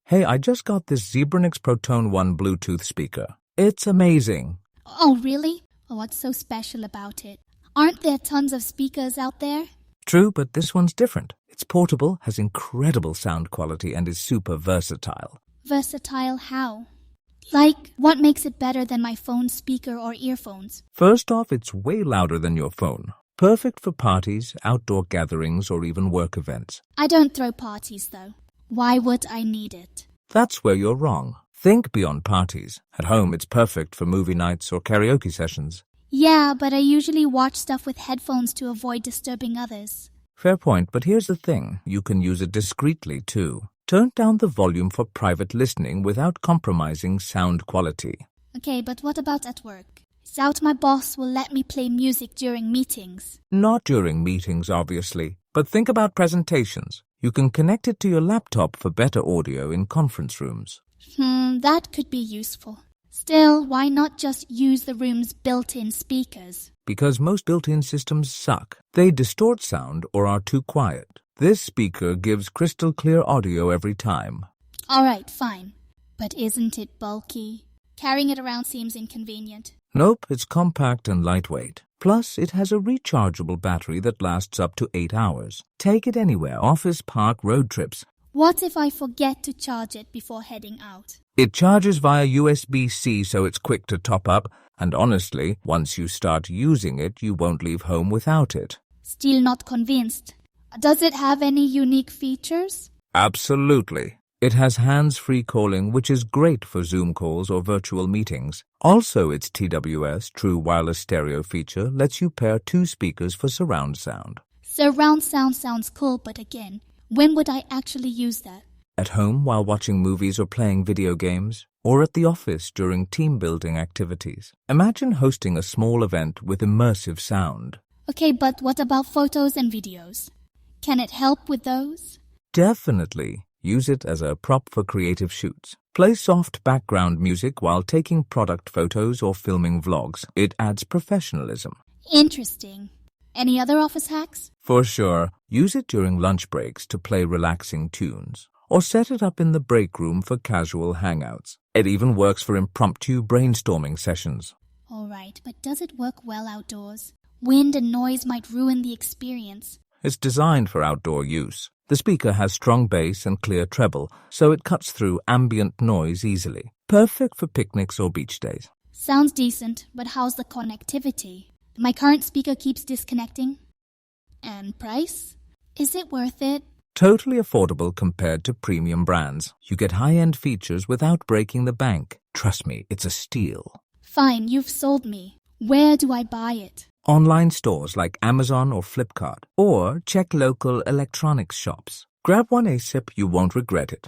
Hey, I just got this Zebronics Protone One Bluetooth speaker. It's amazing. Oh, really? What's so special about it? Aren't there tons of speakers out there? True, but this one's different. It's portable, has incredible sound quality, and is super versatile. Versatile how? Like, what makes it better than my phone speaker or earphones? First off, it's way louder than your phone. Perfect for parties, outdoor gatherings, or even work events. I don't throw parties, though. Why would I need it? That's where you're wrong. Think beyond parties. At home, it's perfect for movie nights or karaoke sessions. Yeah, but I usually watch stuff with headphones to avoid disturbing others. Fair point, but here's the thing. You can use it discreetly, too. Turn down the volume for private listening without compromising sound quality. Okay, but what about at work? I doubt my boss will let me play music during meetings. Not during meetings, obviously, but think about presentations. You can connect it to your laptop for better audio in conference rooms. That could be useful. Still, why not just use the room's built-in speakers? Because most built-in systems suck. They distort sound or are too quiet. This speaker gives crystal clear audio every time. Alright, fine. But isn't it bulky? Carrying it around seems inconvenient. Nope, it's compact and lightweight. Plus, it has a rechargeable battery that lasts up to 8 hours. Take it anywhere, office, park, road trips. What if I forget to charge it before heading out? It charges via USB-C, so it's quick to top up. And honestly, once you start using it, you won't leave home without it. Still not convinced. Does it have any unique features? Absolutely. It has hands-free calling, which is great for Zoom calls or virtual meetings. Also, its TWS, True Wireless Stereo feature, lets you pair 2 speakers for surround sound. Surround sound sounds cool, but again, when would I actually use that? At home while watching movies or playing video games, or at the office during team-building activities. Imagine hosting a small event with immersive sound. Okay, but what about photos and videos? Can it help with those? Definitely. Use it as a prop for creative shoots. Play soft background music while taking product photos or filming vlogs. It adds professionalism. Interesting. Any other office hacks? For sure. Use it during lunch breaks to play relaxing tunes. Or set it up in the break room for casual hangouts. It even works for impromptu brainstorming sessions. Alright, but does it work well outdoors? Wind and noise might ruin the experience. It's designed for outdoor use. The speaker has strong bass and clear treble, so it cuts through ambient noise easily. Perfect for picnics or beach days. Sounds decent, but how's the connectivity? My current speaker keeps disconnecting. And price? Is it worth it? Totally affordable compared to premium brands. You get high-end features without breaking the bank. Trust me, it's a steal. Fine, you've sold me. Where do I buy it? Online stores like Amazon or Flipkart, or check local electronics shops. Grab one ASAP, you won't regret it.